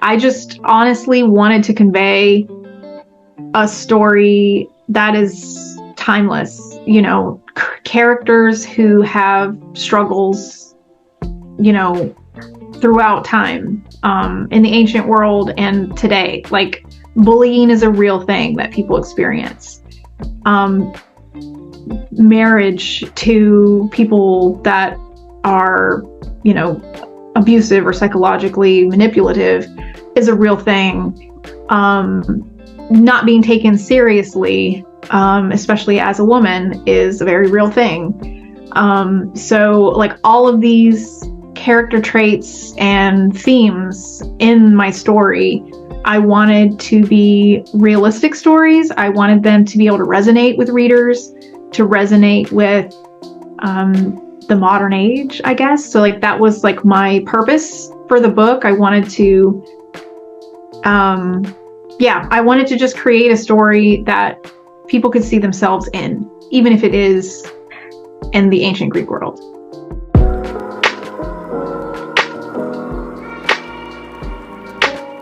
I just honestly wanted to convey a story that is timeless, characters who have struggles, throughout time, in the ancient world and today. Like, bullying is a real thing that people experience. Marriage to people that are, abusive or psychologically manipulative is a real thing. Not being taken seriously, especially as a woman, is a very real thing. So like all of these character traits and themes in my story, I wanted to be realistic stories. I wanted them to be able to resonate with readers, to resonate with the modern age, I guess. So like that was like my purpose for the book. I wanted to I wanted to just create a story that people could see themselves in, even if it is in the ancient Greek world.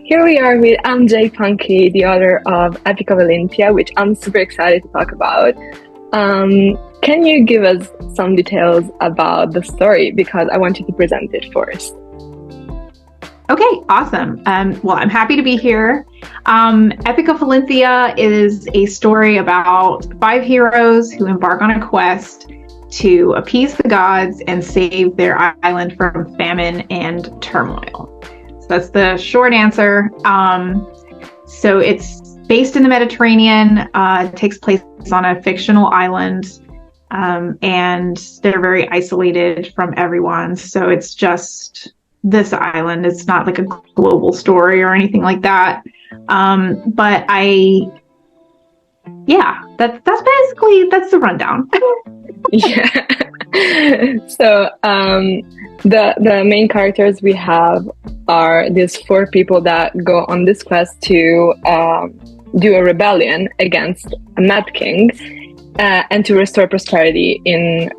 Here we are with MJ Pankey, the author of Epic of Helinthia, which I'm super excited to talk about. Can you give us some details about the story? Because I want you to present it first. Okay, awesome. Well, I'm happy to be here. Epic of Helinthia is a story about 5 heroes who embark on a quest to appease the gods and save their island from famine and turmoil. So that's the short answer. So it's based in the Mediterranean. It takes place on a fictional island, and they're very isolated from everyone. So it's just this island. It's not like a global story or anything like that. But that's basically, that's the rundown. Yeah. So the main characters we have are these 4 people that go on this quest to do a rebellion against a mad king, and to restore prosperity in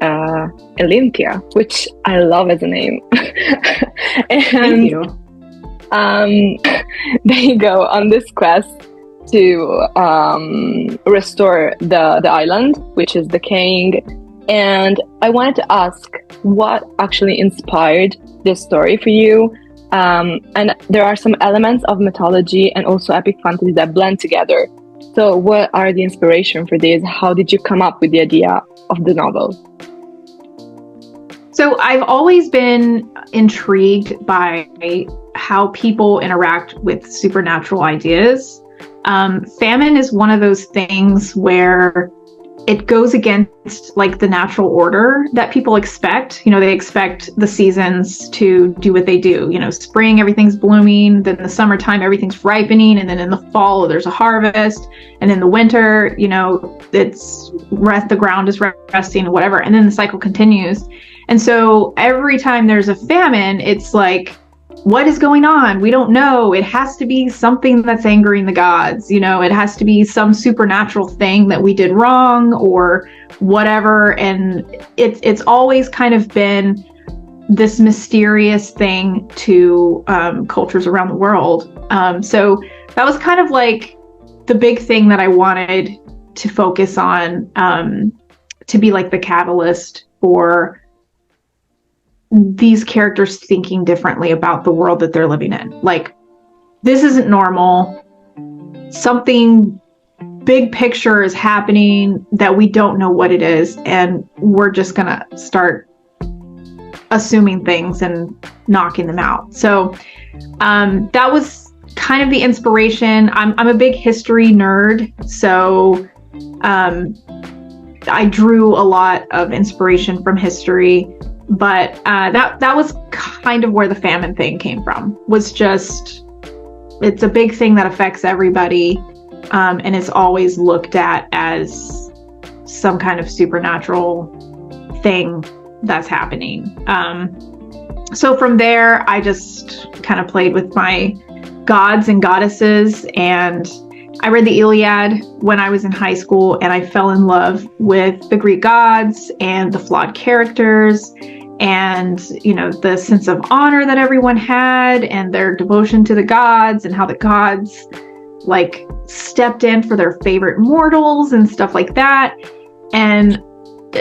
Helinthia, which I love as a name. And Thank you. They go on this quest to restore the island, which is the king. And I wanted to ask what actually inspired this story for you. And there are some elements of mythology and also epic fantasy that blend together. So what are the inspiration for this? How did you come up with the idea of the novel? So I've always been intrigued by how people interact with supernatural ideas. Famine is one of those things where it goes against like the natural order that people expect. They expect the seasons to do what they do. Spring, everything's blooming. Then the summertime, everything's ripening. And then in the fall, there's a harvest. And in the winter, the ground is resting, whatever. And then the cycle continues. And so every time there's a famine, it's like, what is going on? We don't know. It has to be something that's angering the gods. It has to be some supernatural thing that we did wrong or whatever. And it's always kind of been this mysterious thing to cultures around the world. So that was kind of like the big thing that I wanted to focus on, to be like the catalyst for these characters thinking differently about the world that they're living in. Like, this isn't normal. Something big picture is happening that we don't know what it is, and we're just gonna start assuming things and knocking them out. So that was kind of the inspiration. I'm a big history nerd, so I drew a lot of inspiration from history. But that was kind of where the famine thing came from. Was just, it's a big thing that affects everybody, and it's always looked at as some kind of supernatural thing that's happening. So from there, I just kind of played with my gods and goddesses, and I read the Iliad when I was in high school, and I fell in love with the Greek gods and the flawed characters. and, you know, the sense of honor that everyone had and their devotion to the gods and how the gods like stepped in for their favorite mortals and stuff like that. And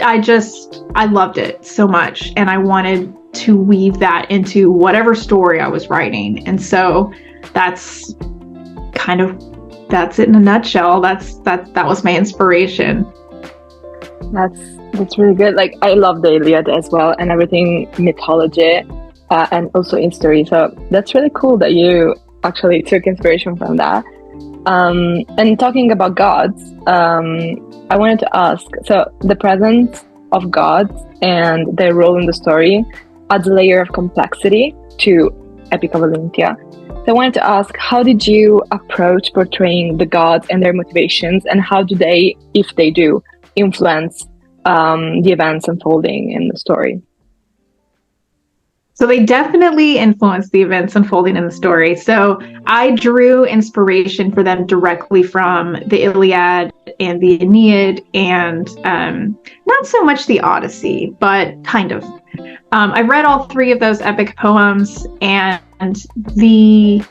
I loved it so much, and I wanted to weave that into whatever story I was writing. And so that's it in a nutshell. That was my inspiration. That's really good. Like, I love the Iliad as well, and everything mythology, and also in story. So that's really cool that you actually took inspiration from that. And talking about gods, I wanted to ask, so the presence of gods and their role in the story adds a layer of complexity to Epic of Helinthia. So I wanted to ask, how did you approach portraying the gods and their motivations, and how do they, if they do, influence the events unfolding in the story? So they definitely influence the events unfolding in the story. So I drew inspiration for them directly from the Iliad and the Aeneid, and not so much the Odyssey, but kind of. I read all three of those epic poems, and the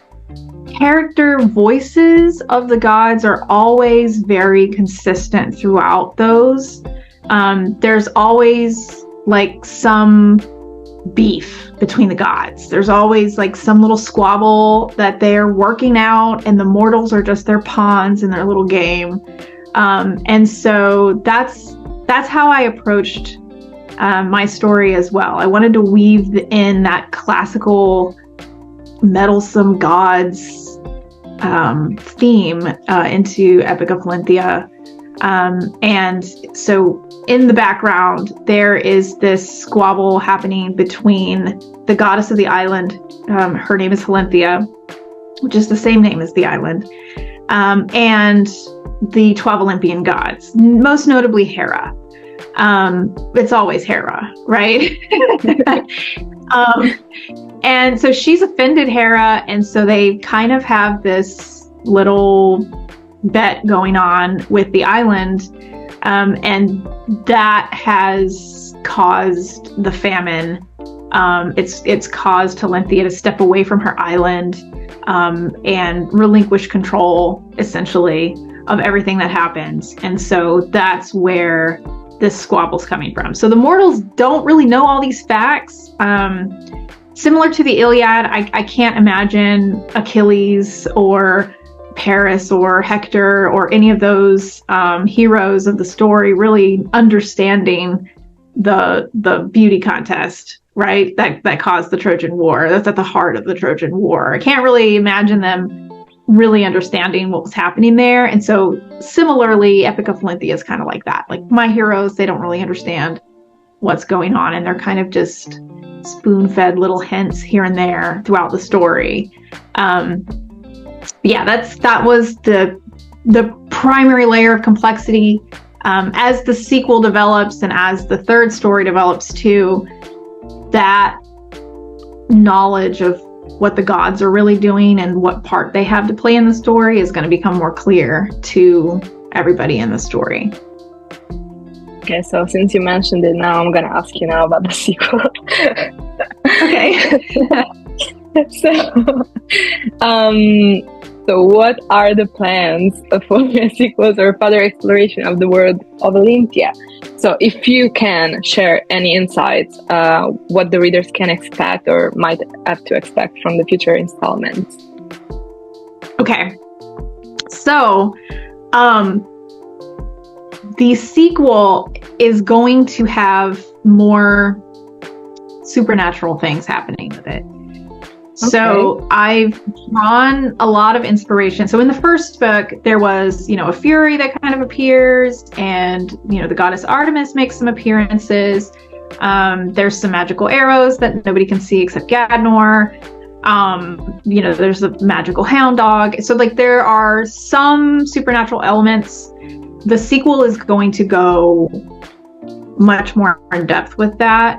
character voices of the gods are always very consistent throughout those. There's always like some beef between the gods. There's always like some little squabble that they're working out, and the mortals are just their pawns in their little game. And so that's how I approached my story as well. I wanted to weave in that classical meddlesome gods theme into Epic of Helinthia. And so in the background, there is this squabble happening between the goddess of the island. Her name is Helinthia, which is the same name as the island, and the 12 Olympian gods, most notably Hera. It's always Hera, right? And so she's offended Hera, and so they kind of have this little bet going on with the island, and that has caused the famine. It's caused Helinthia to step away from her island and relinquish control, essentially, of everything that happens. And so that's where this squabble's coming from. So the mortals don't really know all these facts. Similar to the Iliad, I can't imagine Achilles or Paris or Hector or any of those heroes of the story really understanding the beauty contest, right? That caused the Trojan War. That's at the heart of the Trojan War. I can't really imagine them really understanding what was happening there. And so similarly, Epic of Helinthia is kind of like that. Like, my heroes, they don't really understand what's going on, and they're kind of just spoon-fed little hints here and there throughout the story. Yeah, that was the primary layer of complexity. As the sequel develops and as the third story develops too, that knowledge of what the gods are really doing and what part they have to play in the story is going to become more clear to everybody in the story. Okay, so since you mentioned it, now I'm going to ask you now about the sequel. Okay. So what are the plans for sequels or further exploration of the world of Helinthia? So if you can share any insights, what the readers can expect or might have to expect from the future installments. Okay. So, the sequel is going to have more supernatural things happening with it. Okay. So I've drawn a lot of inspiration. So in the first book, there was, a Fury that kind of appears, and, the goddess Artemis makes some appearances. There's some magical arrows that nobody can see except Gadnor. There's a magical hound dog. So there are some supernatural elements. The sequel is going to go much more in depth with that.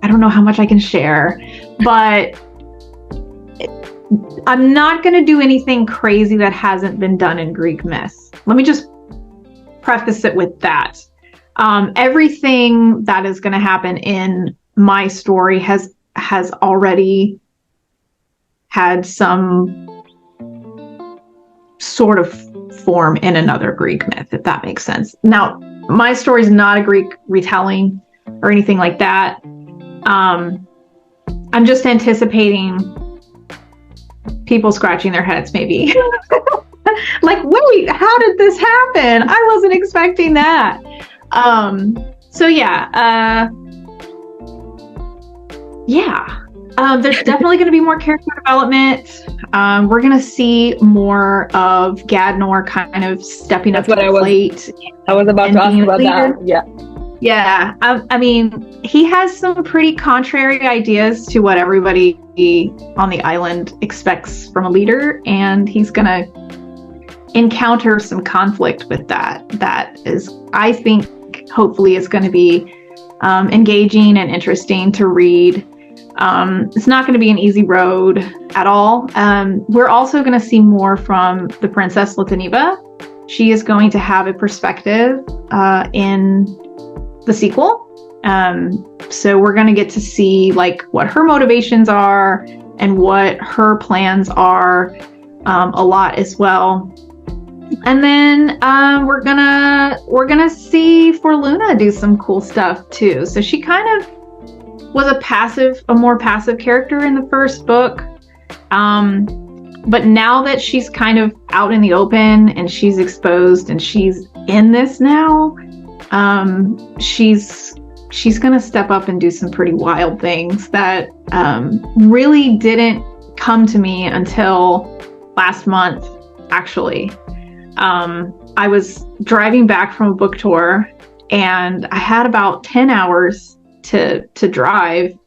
I don't know how much I can share, but I'm not going to do anything crazy that hasn't been done in Greek myth. Let me just preface it with that. Everything that is going to happen in my story has already had some sort of form in another Greek myth, if that makes sense. Now, my story is not a Greek retelling or anything like that. I'm just anticipating people scratching their heads, maybe. Like, wait, how did this happen? I wasn't expecting that. So yeah, there's definitely going to be more character development. We're going to see more of Gadnor kind of stepping up to the plate. I was about to ask about that. Yeah. Yeah. I mean, he has some pretty contrary ideas to what everybody on the island expects from a leader, and he's going to encounter some conflict with that. That is, I think, hopefully is going to be engaging and interesting to read. It's not going to be an easy road at all. We're also going to see more from the Princess Lataniva. She is going to have a perspective in the sequel. So we're going to get to see like what her motivations are and what her plans are a lot as well. And then we're gonna see Forluna do some cool stuff too. So she kind of was a more passive character in the first book. But now that she's kind of out in the open and she's exposed and she's in this now, she's gonna step up and do some pretty wild things that really didn't come to me until last month, actually. I was driving back from a book tour and I had about 10 hours to drive,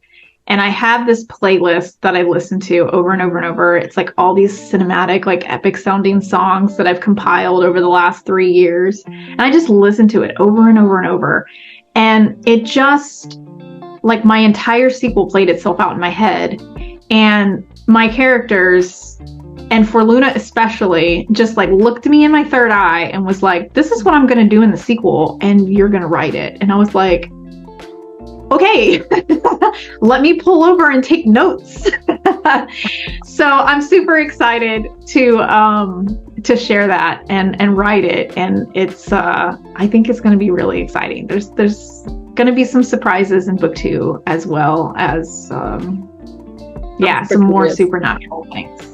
and I have this playlist that I listen to over and over and over. It's like all these cinematic, like epic sounding songs that I've compiled over the last 3 years, and I just listen to it over and over and over, and it just, like, my entire sequel played itself out in my head, and my characters, and Forluna especially, just like looked me in my third eye and was like, this is what I'm going to do in the sequel, and you're going to write it. And I was like, okay, let me pull over and take notes. So I'm super excited to share that and write it. And it's, I think it's going to be really exciting. There's going to be some surprises in book 2, as well as, some more supernatural things.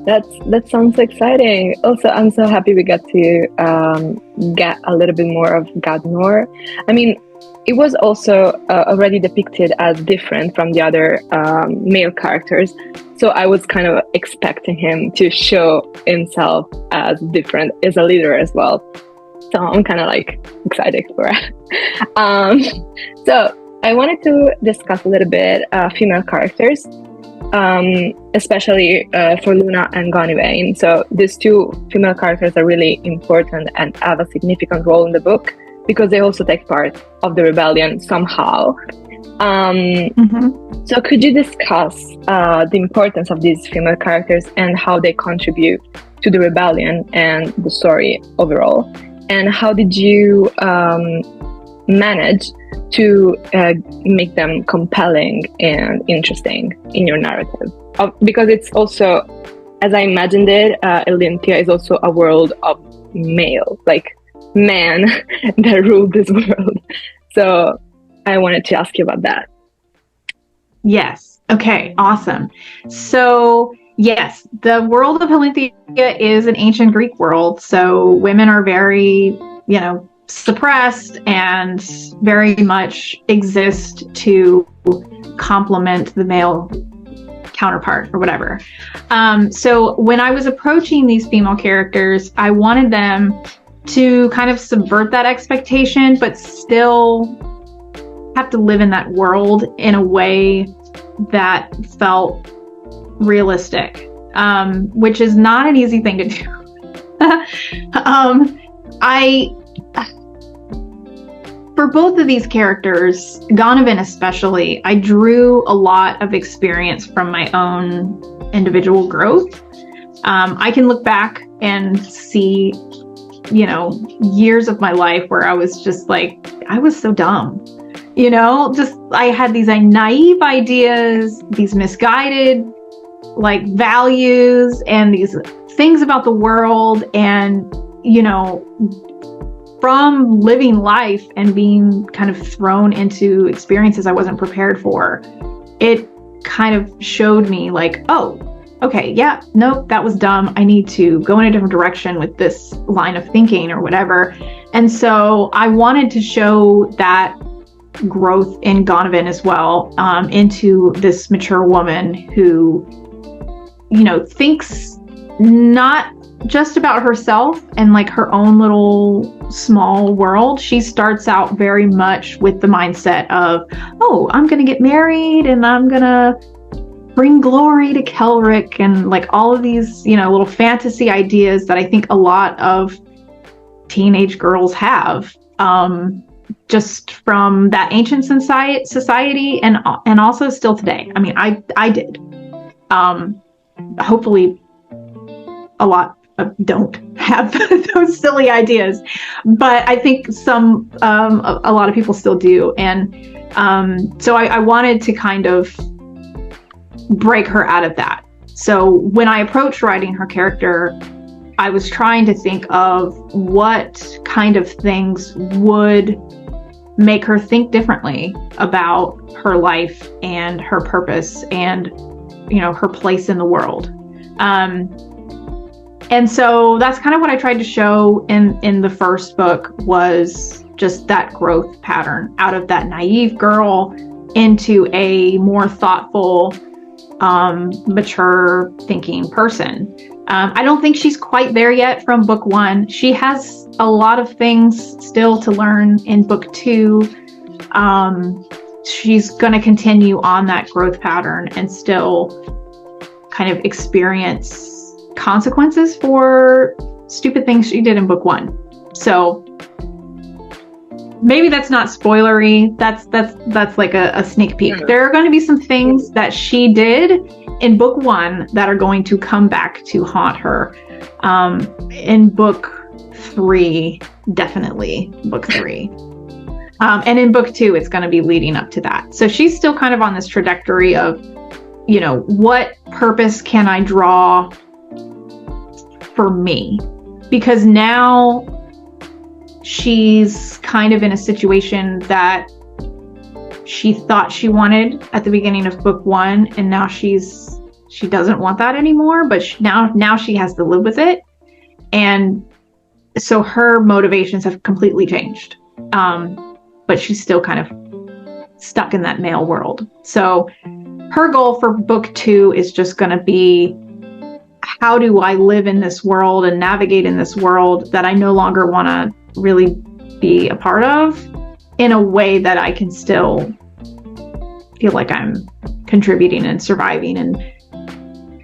That sounds exciting. Also, I'm so happy we got to get a little bit more of Gadnor. I mean, it was also already depicted as different from the other male characters. So I was kind of expecting him to show himself as different as a leader as well. So I'm kind of like excited for it. So I wanted to discuss a little bit female characters. Especially for Luna and Gonyvain. So these two female characters are really important and have a significant role in the book because they also take part of the rebellion somehow. So could you discuss the importance of these female characters and how they contribute to the rebellion and the story overall? And how did you manage to make them compelling and interesting in your narrative? Because it's also, as I imagined it, Helinthia is also a world of male, like man that ruled this world. So I wanted to ask you about that. Yes. Okay, awesome. So yes, the world of Helinthia is an ancient Greek world. So women are very, suppressed and very much exist to complement the male counterpart or whatever. So when I was approaching these female characters, I wanted them to kind of subvert that expectation, but still have to live in that world in a way that felt realistic, which is not an easy thing to do. For both of these characters, Gonyvain especially, I drew a lot of experience from my own individual growth. I can look back and see, years of my life where I was just like, I was so dumb. Just I had these naive ideas, these misguided like values and these things about the world. And, from living life and being kind of thrown into experiences I wasn't prepared for, it kind of showed me like, oh, okay, yeah, nope, that was dumb. I need to go in a different direction with this line of thinking or whatever. And so I wanted to show that growth in Donovan as well, into this mature woman who, thinks not just about herself and like her own little small world. She starts out very much with the mindset of, oh, I'm going to get married and I'm going to bring glory to Kelric, and like all of these, little fantasy ideas that I think a lot of teenage girls have, just from that ancient society and also still today. I mean, I did. Hopefully a lot don't have those silly ideas, but I think a lot of people still do. And so I wanted to kind of break her out of that. So when I approached writing her character, I was trying to think of what kind of things would make her think differently about her life and her purpose and, her place in the world. And so that's kind of what I tried to show in the first book, was just that growth pattern out of that naive girl into a more thoughtful, mature thinking person. I don't think she's quite there yet from book 1. She has a lot of things still to learn in book 2. She's going to continue on that growth pattern and still kind of experience consequences for stupid things she did in book 1. So maybe that's not spoilery. That's like a sneak peek. Mm-hmm. There are going to be some things that she did in book 1 that are going to come back to haunt her. In book 3, definitely book 3. And in book 2, it's going to be leading up to that. So she's still kind of on this trajectory of, what purpose can I draw for me? Because now she's kind of in a situation that she thought she wanted at the beginning of book 1, and now she doesn't want that anymore, but now she has to live with it. And so her motivations have completely changed. But she's still kind of stuck in that male world. So her goal for book 2 is just going to be, how do I live in this world and navigate in this world that I no longer want to really be a part of, in a way that I can still feel like I'm contributing and surviving and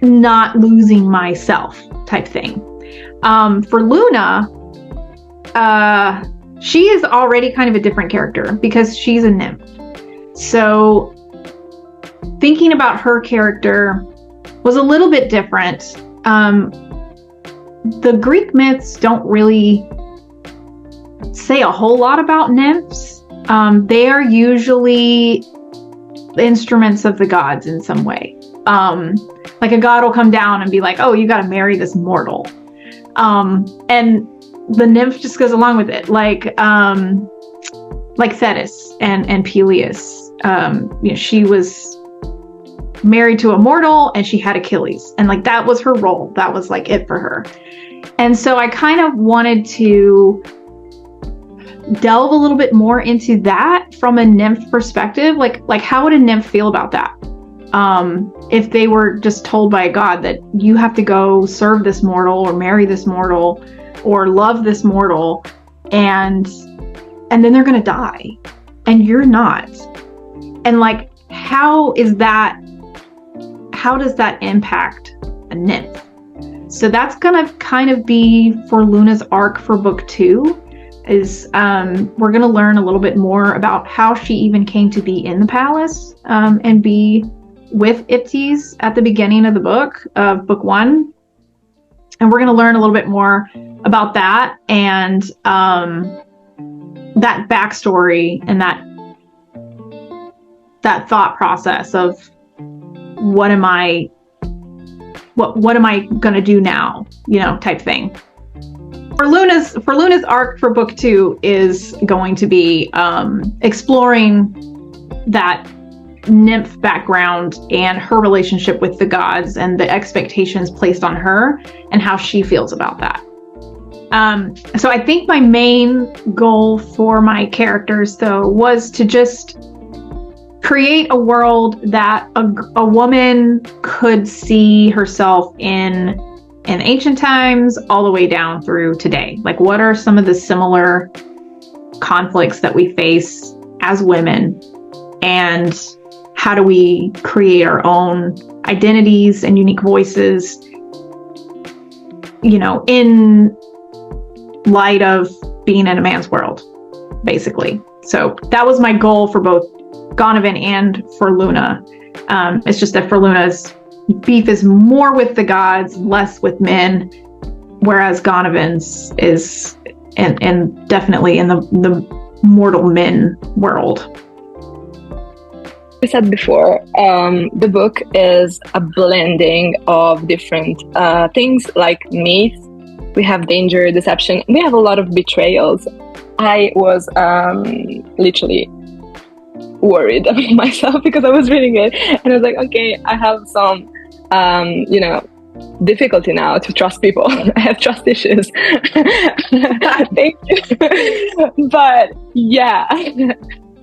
not losing myself type thing. For Luna, she is already kind of a different character because she's a nymph. So thinking about her character was a little bit different. The Greek myths don't really say a whole lot about nymphs. They are usually instruments of the gods in some way. Like a god will come down and be like, oh, you got to marry this mortal. And the nymph just goes along with it. Like Thetis and Peleus. She was married to a mortal and she had Achilles, and like that was her role. That was like it for her. And so I kind of wanted to delve a little bit more into that from a nymph perspective. Like how would a nymph feel about that? If they were just told by a god that you have to go serve this mortal or marry this mortal or love this mortal, and then they're gonna die and you're not. And like, how does that impact a nymph? So that's gonna kind of be for Luna's arc for book 2, is we're gonna learn a little bit more about how she even came to be in the palace, and be with Iptes at the beginning of the book of book 1. And we're gonna learn a little bit more about that, and that backstory and that thought process of what am I gonna do now, type thing. For Luna's arc for book 2 is going to be exploring that nymph background and her relationship with the gods and the expectations placed on her and how she feels about that. So I think my main goal for my characters, though, was to just create a world that a woman could see herself in ancient times all the way down through today. Like, what are some of the similar conflicts that we face as women, and how do we create our own identities and unique voices, in light of being in a man's world, basically. So that was my goal for both Donovan and for Luna. It's just that for Luna's beef is more with the gods, less with men, whereas Donovan's is and definitely in the mortal men world. We said before, the book is a blending of different things like myth. We have danger, deception. We have a lot of betrayals. I was literally worried about myself because I was reading it and I was like, okay, I have some difficulty now to trust people. I have trust issues. Thank you. But yeah.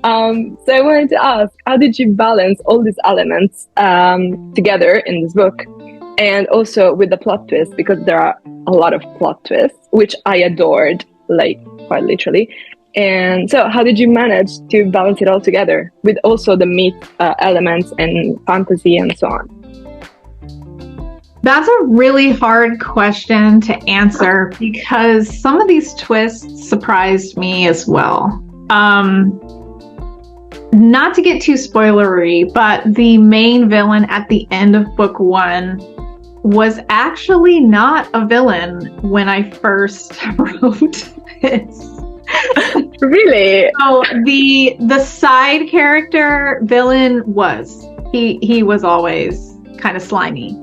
So I wanted to ask, how did you balance all these elements together in this book, and also with the plot twist, because there are a lot of plot twists which I adored, like quite literally. And so how did you manage to balance it all together with also the myth elements and fantasy and so on? That's a really hard question to answer because some of these twists surprised me as well. Not to get too spoilery, but the main villain at the end of book 1 was actually not a villain when I first wrote this. Really? So the side character villain was. He was always kind of slimy.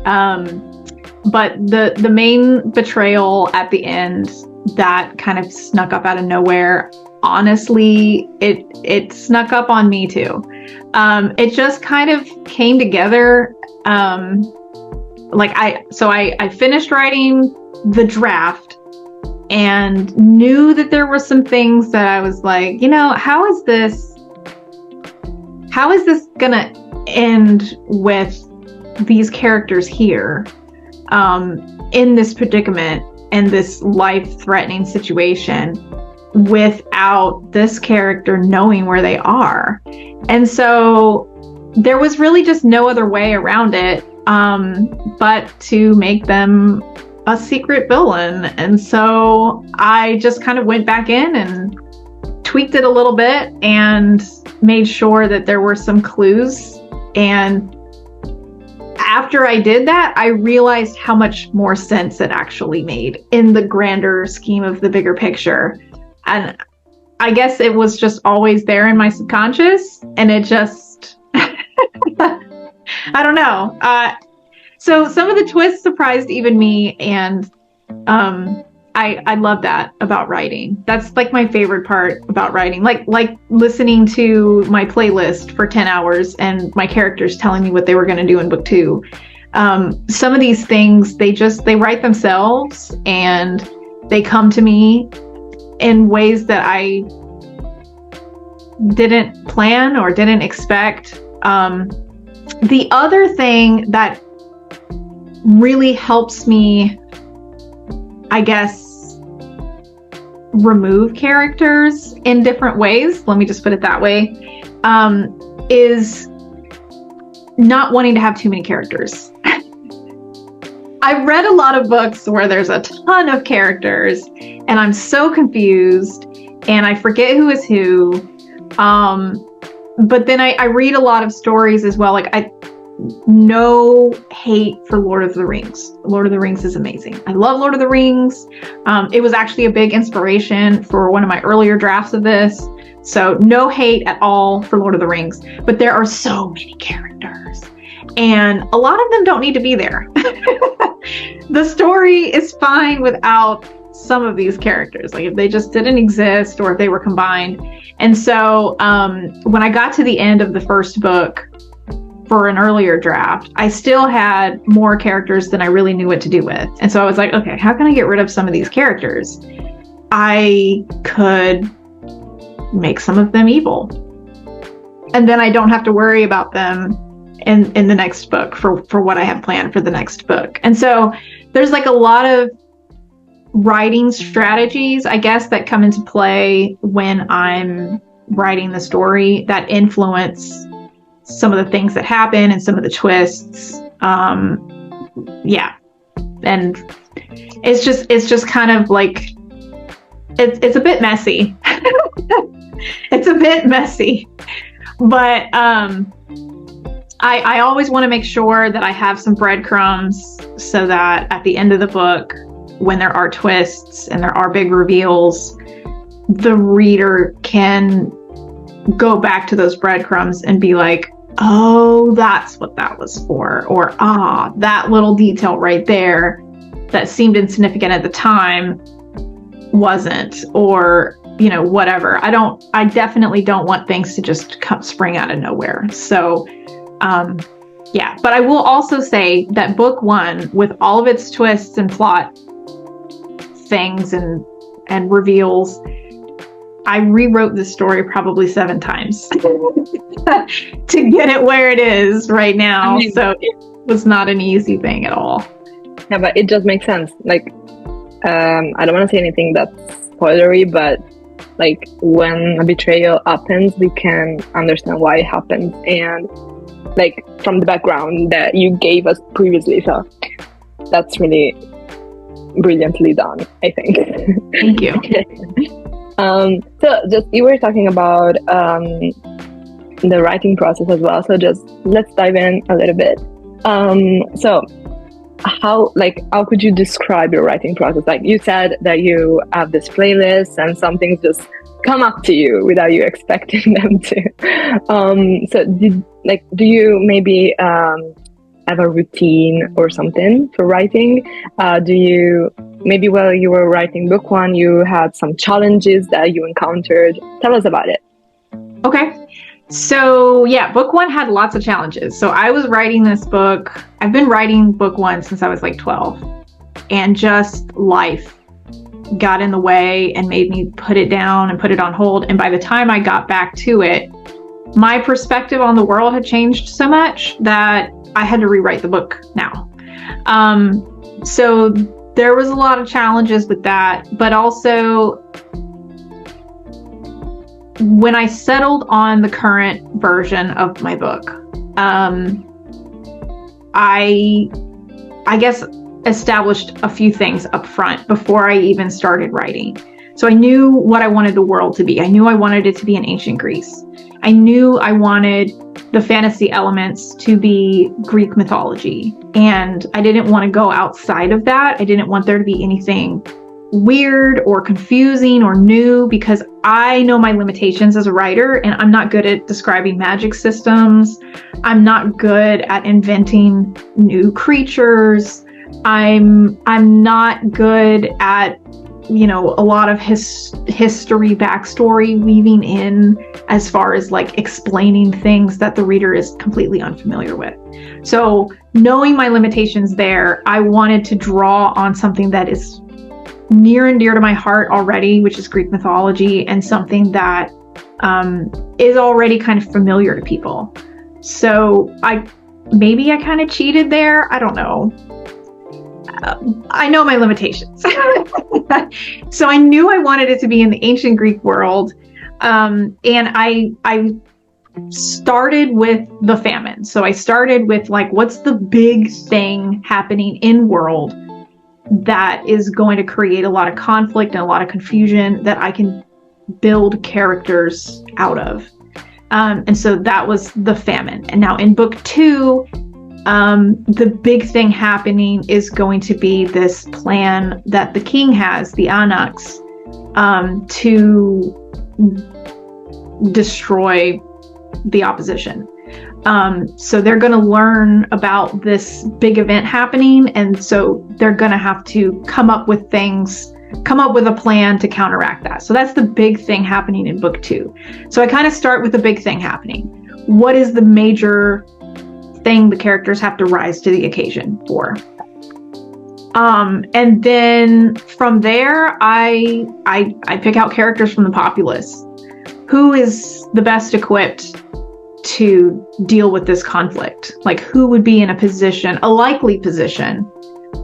But the main betrayal at the end that kind of snuck up out of nowhere, honestly, it snuck up on me too. It just kind of came together. I finished writing the draft and knew that there were some things that I was like, how is this gonna end with these characters here, in this predicament and this life-threatening situation without this character knowing where they are. And so there was really just no other way around it but to make them a secret villain. And so I just kind of went back in and tweaked it a little bit and made sure that there were some clues. And after I did that, I realized how much more sense it actually made in the grander scheme of the bigger picture. And I guess it was just always there in my subconscious, and it just, I don't know. So some of the twists surprised even me, and I love that about writing. That's like my favorite part about writing. Like listening to my playlist for 10 hours and my characters telling me what they were going to do in book 2. Some of these things, they write themselves and they come to me in ways that I didn't plan or didn't expect. The other thing that really helps me, I guess, remove characters in different ways, let me just put it that way, is not wanting to have too many characters. I've read a lot of books where there's a ton of characters and I'm so confused and I forget who is who. But then I read a lot of stories as well. Like no hate for Lord of the Rings. Lord of the Rings is amazing. I love Lord of the Rings. It was actually a big inspiration for one of my earlier drafts of this. So no hate at all for Lord of the Rings, but there are so many characters and a lot of them don't need to be there. The story is fine without some of these characters, like if they just didn't exist or if they were combined. And so when I got to the end of the first book for an earlier draft, I still had more characters than I really knew what to do with. And so I was like, okay, how can I get rid of some of these characters? I could make some of them evil, and then I don't have to worry about them in the next book for what I have planned for the next book. And so there's like a lot of writing strategies, I guess, that come into play when I'm writing the story that influence some of the things that happen and some of the twists. Yeah. And it's just kind of like, it's a bit messy. It's a bit messy, but I always want to make sure that I have some breadcrumbs so that at the end of the book, when there are twists and there are big reveals, the reader can go back to those breadcrumbs and be like, oh, that's what that was for. Or, that little detail right there that seemed insignificant at the time wasn't, or, whatever. I definitely don't want things to just spring out of nowhere. So, yeah, but I will also say that book one, with all of its twists and plot things and reveals, I rewrote this story probably 7 times to get it where it is right now. So it was not an easy thing at all. Yeah, but it just makes sense. Like, I don't want to say anything that's spoilery, but like when a betrayal happens, we can understand why it happened, and like from the background that you gave us previously. So that's really brilliantly done, I think. Thank you. So just, you were talking about the writing process as well. So just let's dive in a little bit. So how could you describe your writing process? Like you said that you have this playlist and some things just come up to you without you expecting them to. So do you maybe have a routine or something for writing? Do you maybe while you were writing book one, you had some challenges that you encountered? Tell us about it. Okay. So yeah, book one had lots of challenges. So I was writing this book. I've been writing book one since I was like 12, and just life got in the way and made me put it down and put it on hold. And by the time I got back to it, my perspective on the world had changed so much that I had to rewrite the book now. So there was a lot of challenges with that, but also when I settled on the current version of my book, I guess established a few things up front before I even started writing. So I knew what I wanted the world to be. I knew I wanted it to be in ancient Greece. I knew I wanted the fantasy elements to be Greek mythology. And I didn't want to go outside of that. I didn't want there to be anything weird or confusing or new, because I know my limitations as a writer, and I'm not good at describing magic systems. I'm not good at inventing new creatures. I'm not good at, a lot of history, backstory weaving in as far as like explaining things that the reader is completely unfamiliar with. So knowing my limitations there, I wanted to draw on something that is near and dear to my heart already, which is Greek mythology, and something that is already kind of familiar to people. So I kind of cheated there. I don't know. I know my limitations. So I knew I wanted it to be in the ancient Greek world. And I started with the famine. So I started with like, what's the big thing happening in world that is going to create a lot of conflict and a lot of confusion that I can build characters out of. And so that was the famine. And now in book two, the big thing happening is going to be this plan that the king has, the Anax, to destroy the opposition. So they're going to learn about this big event happening, and so they're going to have to come up with a plan to counteract that. So that's the big thing happening in book 2. So I kind of start with the big thing happening. What is the major thing the characters have to rise to the occasion for? And then from there, I pick out characters from the populace. Who is the best equipped to deal with this conflict? Like, who would be in a likely position,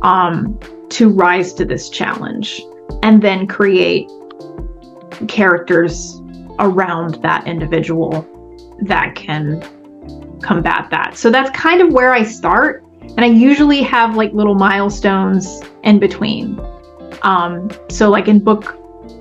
to rise to this challenge, and then create characters around that individual that can combat that. So that's kind of where I start. And I usually have like little milestones in between. So like in book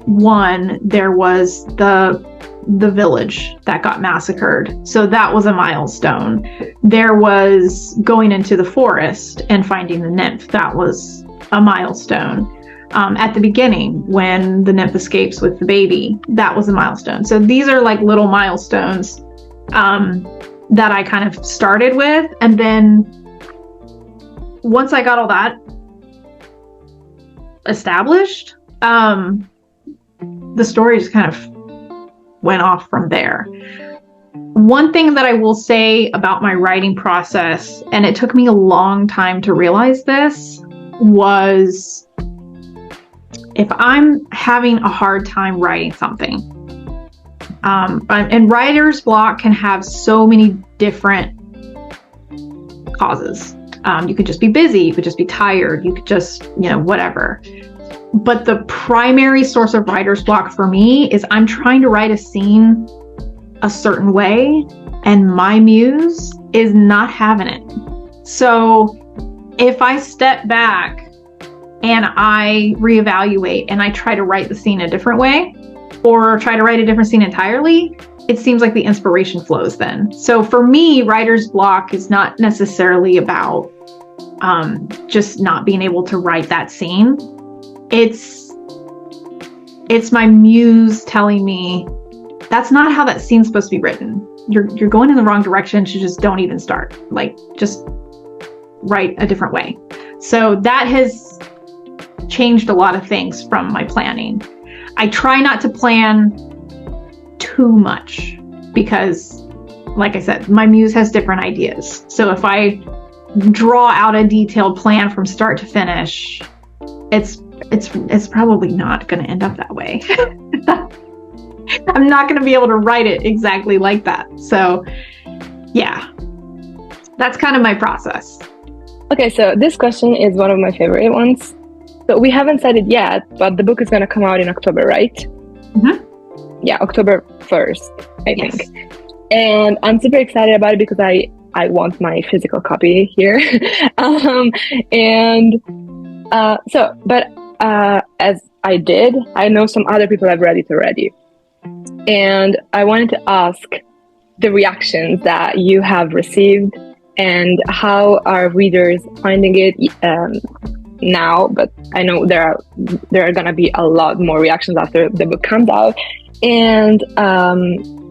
1, there was the village that got massacred. So that was a milestone. There was going into the forest and finding the nymph. That was a milestone. At the beginning, when the nymph escapes with the baby, that was a milestone. So these are like little milestones that I kind of started with. And then once I got all that established, the story just kind of went off from there. One thing that I will say about my writing process, and it took me a long time to realize this, was if I'm having a hard time writing something, and writer's block can have so many different causes. You could just be busy, you could just be tired, you could just, whatever. But the primary source of writer's block for me is I'm trying to write a scene a certain way, and my muse is not having it. So if I step back and I reevaluate and I try to write the scene a different way, or try to write a different scene entirely, it seems like the inspiration flows then. So for me, writer's block is not necessarily about just not being able to write that scene. It's my muse telling me that's not how that scene's supposed to be written. You're going in the wrong direction, so just don't even start. Like, just write a different way. So that has changed a lot of things from my planning. I try not to plan too much because, like I said, my muse has different ideas. So if I draw out a detailed plan from start to finish, it's probably not going to end up that way. I'm not going to be able to write it exactly like that. So yeah, that's kind of my process. Okay, so this question is one of my favorite ones. So we haven't said it yet, but the book is going to come out in October, right? Mm-hmm. Yeah, October 1st, I think. And I'm super excited about it because I want my physical copy here. As I did, I know some other people have read it already. And I wanted to ask the reactions that you have received and how are readers finding it now. But I know there are going to be a lot more reactions after the book comes out. And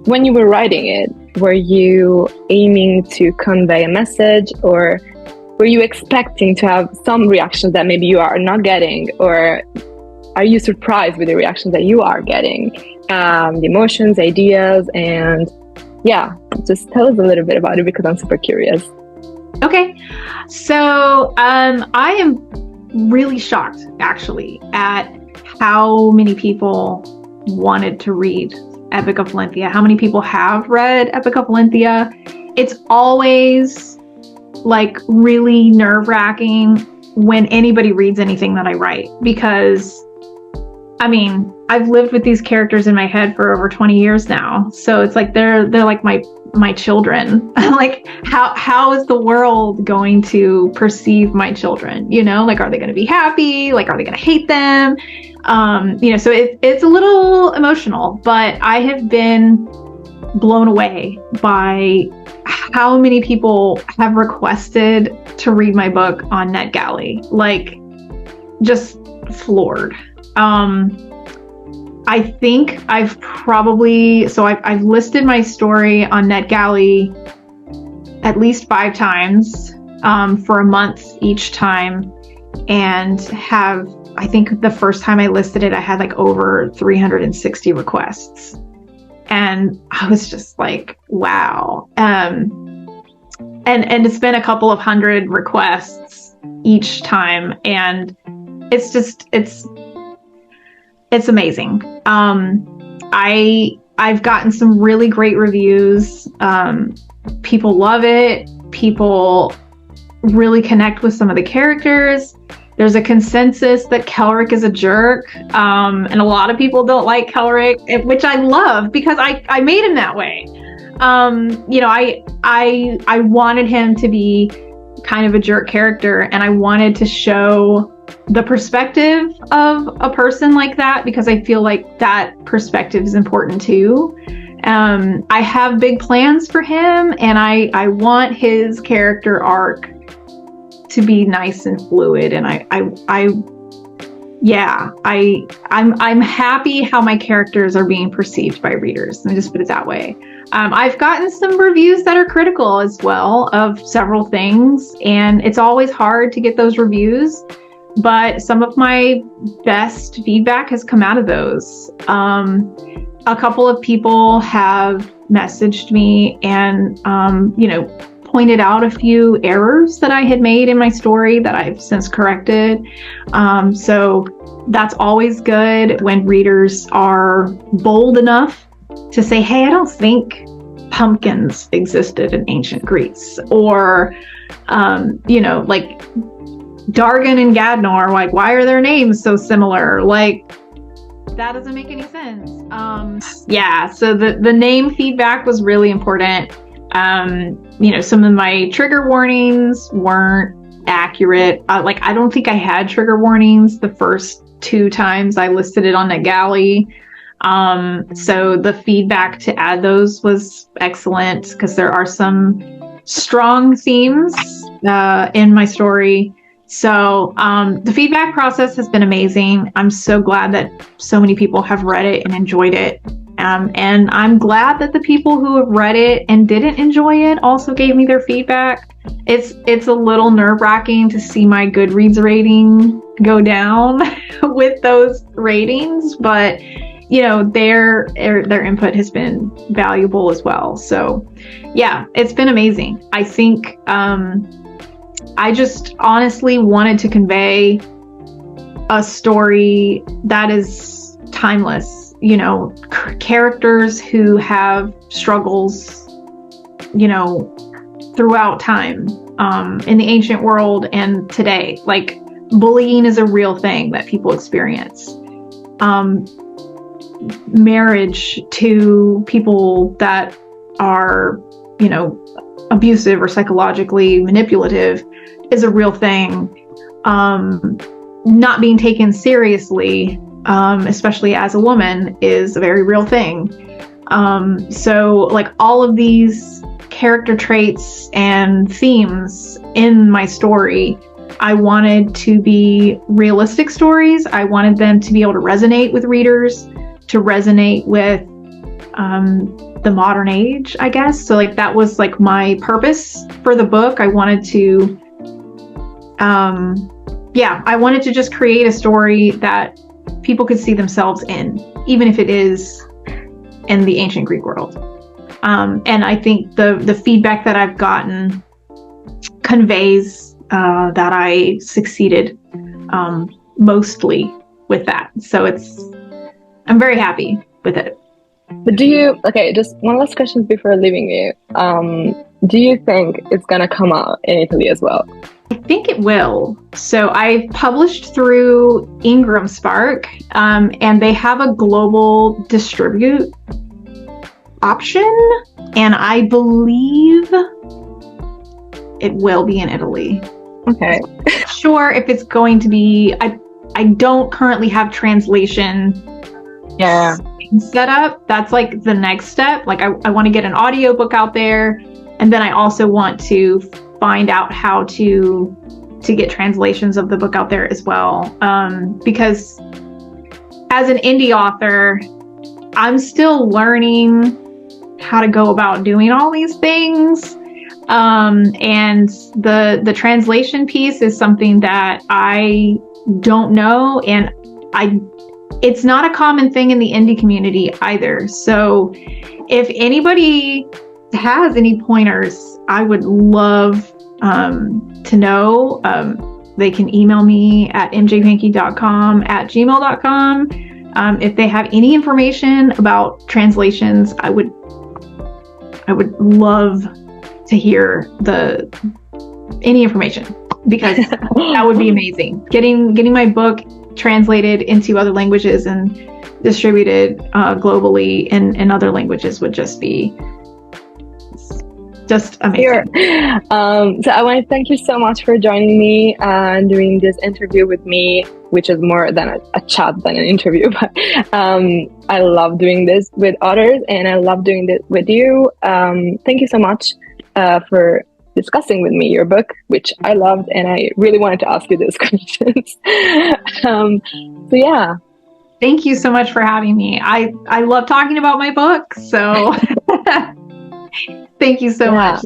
when you were writing it, were you aiming to convey a message, or were you expecting to have some reactions that maybe you are not getting, or are you surprised with the reactions that you are getting? The emotions, ideas, and yeah, just tell us a little bit about it because I'm super curious. Okay, so I am really shocked actually at how many people wanted to read Epic of Helinthia, how many people have read Epic of Helinthia. It's always like really nerve-wracking when anybody reads anything that I write, because I mean, I've lived with these characters in my head for over 20 years now. So it's like they're like my children. Like how is the world going to perceive my children? Like, are they going to be happy? Like, are they going to hate them? So it's a little emotional, but I have been blown away by how many people have requested to read my book on NetGalley. Like, just floored. I think I've listed my story on NetGalley at least 5 times for a month each time, and I think the first time I listed it, I had like over 360 requests. And I was just like, wow. And it's been a couple of hundred requests each time. And it's amazing. I've gotten some really great reviews. People love it. People really connect with some of the characters. There's a consensus that Kelric is a jerk, and a lot of people don't like Kelric, which I love because I made him that way. I wanted him to be kind of a jerk character, and I wanted to show the perspective of a person like that, because I feel like that perspective is important too. I have big plans for him, and I want his character arc to be nice and fluid, and I'm happy how my characters are being perceived by readers. Let me just put it that way. I've gotten some reviews that are critical as well of several things, and it's always hard to get those reviews, but some of my best feedback has come out of those. A couple of people have messaged me and pointed out a few errors that I had made in my story that I've since corrected. So that's always good when readers are bold enough to say, hey, I don't think pumpkins existed in ancient Greece, or like Dargan and Gadnor, like, why are their names so similar? Like, that doesn't make any sense. So the name feedback was really important. Some of my trigger warnings weren't accurate. I don't think I had trigger warnings the first 2 times I listed it on NetGalley. So the feedback to add those was excellent, because there are some strong themes in my story. So the feedback process has been amazing. I'm so glad that so many people have read it and enjoyed it. And I'm glad that the people who have read it and didn't enjoy it also gave me their feedback. It's a little nerve-wracking to see my Goodreads rating go down with those ratings, but their input has been valuable as well. So yeah, it's been amazing. I think I just honestly wanted to convey a story that is timeless. Characters who have struggles, throughout time, in the ancient world and today. Like, bullying is a real thing that people experience. Marriage to people that are, abusive or psychologically manipulative is a real thing. Not being taken seriously, especially as a woman, is a very real thing. So like all of these character traits and themes in my story, I wanted to be realistic stories. I wanted them to be able to resonate with readers, to resonate with the modern age, I guess. So like that was like my purpose for the book. I wanted to I wanted to just create a story that people could see themselves in, even if it is in the ancient Greek world. And I think the feedback that I've gotten conveys that I succeeded mostly with that. So I'm very happy with it. But just one last question before leaving you. Do you think it's gonna come out in Italy as well? I think it will. So I published through Ingram Spark, and they have a global distribute option, and I believe it will be in Italy. Okay. Sure if it's going to be. I don't currently have translation set up. That's like the next step. Like I want to get an audiobook out there, And then I also want to find out how to get translations of the book out there as well. Because as an indie author, I'm still learning how to go about doing all these things. And the translation piece is something that I don't know. And it's not a common thing in the indie community either. So if anybody has any pointers, I would love to know. They can email me at mjpankey.com at gmail.com. If they have any information about translations, I would love to hear any information, because that would be amazing. Getting my book translated into other languages and distributed globally in other languages would just be amazing. Sure. So I want to thank you so much for joining me and doing this interview with me, which is more than a chat than an interview. But I love doing this with others, and I love doing this with you. Thank you so much for discussing with me your book, which I loved, and I really wanted to ask you those questions. So yeah. Thank you so much for having me. I love talking about my book, so thank you so much.